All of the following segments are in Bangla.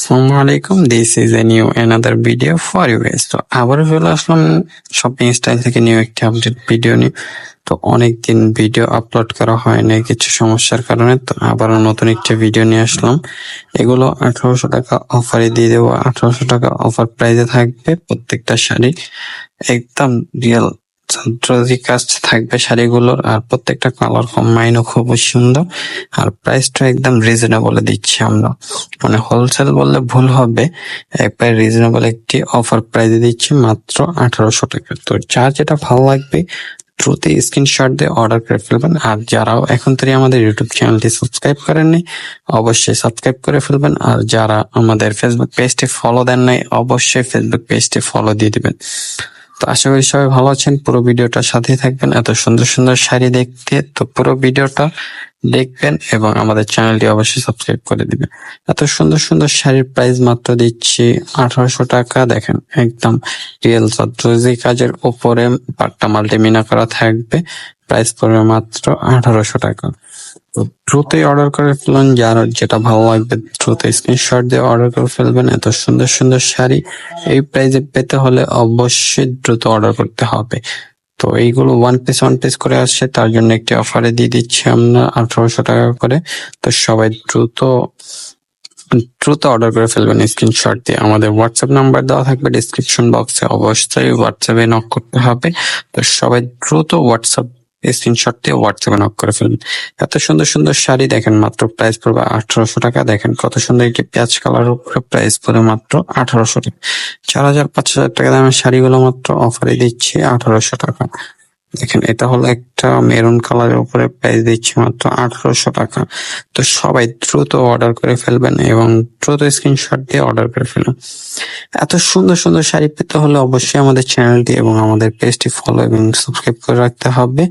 আসসালামু আলাইকুম, this is a new another video for you guys. তো আবারও চলে আসলাম শপিং স্টাইল থেকে নিউ একটি আপডেট ভিডিও নিয়ে। তো অনেকদিন ভিডিও আপলোড করা হয় না কিছু সমস্যার কারণে, তো আবারও নতুন একটি ভিডিও নিয়ে আসলাম। এগুলো 1800 টাকা অফারে দিয়ে দেবো। 1800 টাকা অফার প্রাইসে থাকবে প্রত্যেকটা শাড়ি, একদম রিয়েল সান্ত্রজি কাজ থাকবে শাড়িগুলোর। আর প্রত্যেকটা কালার কম্বাইনও খুবই সুন্দর। আর প্রাইসটা একদম রিজনেবলে দিচ্ছি আমরা, মানে হোলসেল বললে ভুল হবে, একবার রিজনেবল একটি অফার প্রাইসে দিচ্ছি মাত্র 1800 টাকা। তো যার যেটা ভালো লাগবে দ্রুত স্ক্রিনশট দিয়ে অর্ডার করে ফেলবেন। আর যারাও এখন থেকে আমাদের ইউটিউব চ্যানেলটি সাবস্ক্রাইব করেননি অবশ্যই সাবস্ক্রাইব করে ফেলবেন। আর যারা আমাদের ফেসবুক পেজটি ফলো দেন নাই অবশ্যই ফেসবুক পেজটি ফলো দিয়ে দিবেন। তো আশা করি সবাই ভালো আছেন, পুরো ভিডিওটার সাথেই থাকবেন এত সুন্দর সুন্দর শাড়ি দেখতে। তো পুরো ভিডিওটা দেখবেন এবং আমাদের চ্যানেলটি অবশ্যই সাবস্ক্রাইব করে দিবেন। এত সুন্দর সুন্দর শাড়ির প্রাইস মাত্র দিচ্ছি 1800 টাকা। দেখেন একদম রিয়েল সাদ্রজি কাজের উপরে পাট্টা মাল্টি মিনা করা থাকবে। প্রাইস পড়বে মাত্র 1800 টাকা। তো দ্রুতই অর্ডার করে ফেলুন, যার যেটা ভালো লাগবে দ্রুত স্ক্রিনশট দিয়ে অর্ডার করে ফেলবেন। এত সুন্দর সুন্দর শাড়ি এই প্রাইসে পেতে হলে অবশ্যই দ্রুত অর্ডার করতে হবে। তো এইগুলো ওয়ান পিস করে আসছে, তার জন্য একটি অফারে দিয়ে দিচ্ছি আমরা 1800 টাকা করে। তো সবাই দ্রুত দ্রুত অর্ডার করে ফেলবেন স্ক্রিনশট দিয়ে। আমাদের হোয়াটসঅ্যাপ নাম্বার দেওয়া থাকবে ডিসক্রিপশন বক্সে, অবশ্যই হোয়াটসঅ্যাপে নক করতে হবে। তো সবাই দ্রুত হোয়াটসঅ্যাপ স্ক্রিনশট দিয়ে হোয়াটসঅ্যাপে নক করে ফেলবেন। এত সুন্দর সুন্দর শাড়ি দেখেন, মাত্র প্রাইস পড়বে 1800 টাকা। দেখেন কত সুন্দর একটি পেঁয়াজ কালার উপরে প্রাইস পড়বে মাত্র 1800 টাকা। 4000-5000 টাকা দামের শাড়িগুলো মাত্র অফারে দিচ্ছি 1800 টাকা। দেখেন এটা হলো একটা মেরুন কালারের উপরে প্রাইস দিচ্ছি মাত্র 1800 টাকা। তো সবাই দ্রুত অর্ডার করে ফেলবেন এবং দ্রুত স্ক্রিনশট দিয়ে অর্ডার করে ফেলুন। এত সুন্দর সুন্দর শাড়ি পেতে হলে অবশ্যই আমাদের চ্যানেলটি এবং আমাদের পেজটি ফলো এবং সাবস্ক্রাইব করে রাখতে হবে।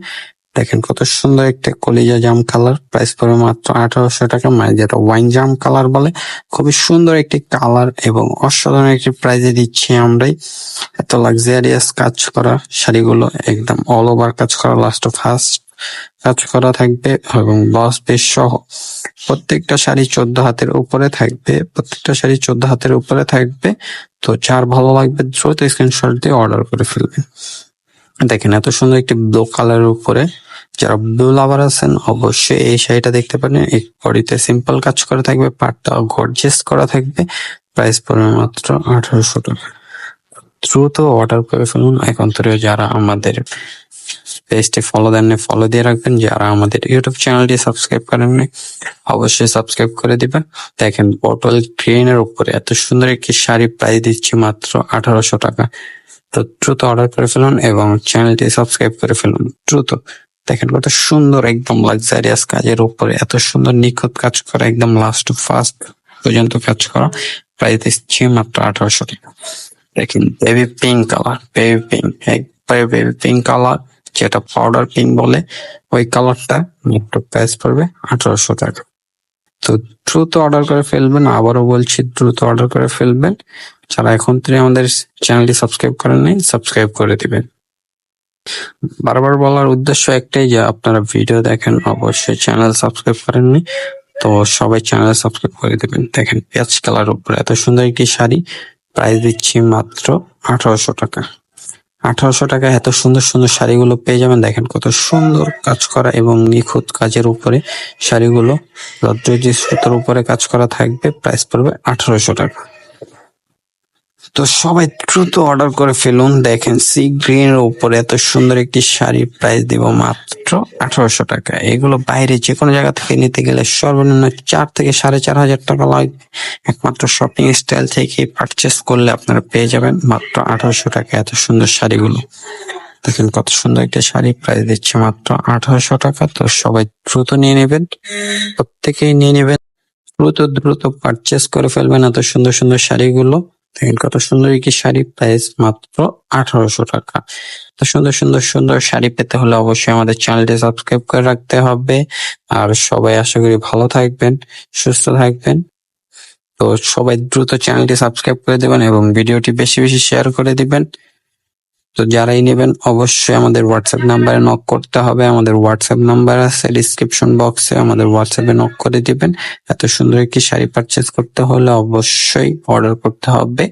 দেখেন কত সুন্দর একটা কলিজা জাম কালার, প্রাইস পড়বে মাত্র 1800 টাকা, মানে যেটা ওয়াইন জাম কালার বলে। খুবই সুন্দর একটি কালার এবং অসাধারণ একটি প্রাইজে দিচ্ছি আমরাই। এত লাক্সারিয়াস কাজ করা শাড়িগুলো, একদম অল ওভার কাজ করা, লাস্ট ফার্স্ট কাজ করা থাকবে এবং বস বেশ সহ প্রত্যেকটা শাড়ি 14 হাতের উপরে থাকবে। প্রত্যেকটা শাড়ি 14 হাতের উপরে থাকবে। তো যার ভালো লাগবে দ্রুত স্ক্রিনশট দিয়ে অর্ডার করে ফেলবেন। দেখেন এত সুন্দর একটি ব্লু কালারের উপরে, যারা ব্লু লাভার আছেন অবশ্যই এই শাড়িটা দেখতে পারেন। এই বডিতে সিম্পল কাজ করা থাকবে, পাটটা গর্জিয়াস করা থাকবে। প্রাইস পড়বে মাত্র 1800 টাকা। দ্রুত অর্ডার করে ফেলুন এখন থেকে। যারা আমাদের পেজটি ফলো দেননি ফলো দিয়ে রাখবেন, যারা আমাদের ইউটিউব চ্যানেলটি সাবস্ক্রাইব করেননি অবশ্যই সাবস্ক্রাইব করে দিবেন। দেখেন পটল গ্রিনের উপরে এত সুন্দর একটি শাড়ি প্রাইস দিচ্ছি মাত্র 1800 টাকা। তো দ্রুত অর্ডার করে ফেলুন এবং চ্যানেলটি সাবস্ক্রাইব করে ফেলুন দ্রুত। দেখেন কত সুন্দর একদম লাক্সারিয়াস কাজের উপরে এত সুন্দর নিখুঁত কাজ করা, একদম লাস্ট টু ফার্স্ট পর্যন্ত কাজ করা। প্রাইস দিচ্ছি মাত্র 1800 টাকা। দেখেন baby pink colour, baby pink, একবারে বেবি পিঙ্ক কালার, যেটা পাউডার পিঙ্ক বলে, ওই কালারটা মাত্র প্রাইস পড়বে 1800 টাকা। তো দ্রুত অর্ডার করে ফেলবেন, আবারও বলছি দ্রুত অর্ডার করে ফেলবেন। যারা এখন থেকে আমাদের চ্যানেলটি সাবস্ক্রাইব করেন নাই সাবস্ক্রাইব করে দিবেন। বারবার বলার উদ্দেশ্য একটাই যে আপনারা ভিডিও দেখেন অবশ্যই চ্যানেল সাবস্ক্রাইব করেননি, তো সবাই চ্যানেল সাবস্ক্রাইব করে দিবেন। দেখেন পেঁয়াজ কালার উপরে এত সুন্দর একটি শাড়ি, প্রাইস দিচ্ছি মাত্র 1800 টাকা। 1800 টাকা এত সুন্দর সুন্দর শাড়িগুলো পেয়ে যাবেন। দেখেন কত সুন্দর কাজ করা এবং নিখুঁত কাজের উপরে শাড়িগুলো, রদ্রজি সুতোর উপরে কাজ করা থাকবে। প্রাইস পড়বে 1800 টাকা। তো সবাই দ্রুত অর্ডার করে ফেলুন। দেখেন সি গ্রিন এর উপরে এত সুন্দর একটি শাড়ি, প্রাইস দিব মাত্র 1800 টাকা। এগুলো বাইরে যে কোনো জায়গা থেকে নিতে গেলে সর্বনিম্ন 4 থেকে 4500 টাকা লাগবে। একমাত্র শপিং স্টাইল থেকে পারচেস করলে আপনারা পেয়ে যাবেন মাত্র 1800 টাকা এত সুন্দর শাড়িগুলো। দেখেন কত সুন্দর একটা শাড়ি, প্রাইস দিচ্ছে মাত্র 1800 টাকা। তো সবাই দ্রুত নিয়ে নেবেন, প্রত্যেকেই নিয়ে নেবেন, দ্রুত দ্রুত পারচেস করে ফেলবেন এত সুন্দর সুন্দর শাড়িগুলো। দেখেন কত সুন্দর একটি শাড়ি, প্রাইস মাত্র 1800 টাকা। তো সুন্দর সুন্দর সুন্দর শাড়ি পেতে হলে অবশ্যই আমাদের চ্যানেলটি সাবস্ক্রাইব করে রাখতে হবে। আর সবাই আশা করি ভালো থাকবেন, সুস্থ থাকবেন। তো সবাই দ্রুত চ্যানেলটি সাবস্ক্রাইব করে দিবেন এবং ভিডিওটি বেশি বেশি শেয়ার করে দিবেন। তো যারাই নেবেন অবশ্যই আমাদের হোয়াটসঅ্যাপ নাম্বারে নক করতে হবে। আমাদের হোয়াটসঅ্যাপ নাম্বার আছে ডিসক্রিপশন বক্সে, আমাদের হোয়াটসঅ্যাপে নক করে দিবেন। এত সুন্দর একটি শাড়ি পারচেজ করতে হলে অবশ্যই অর্ডার করতে হবে।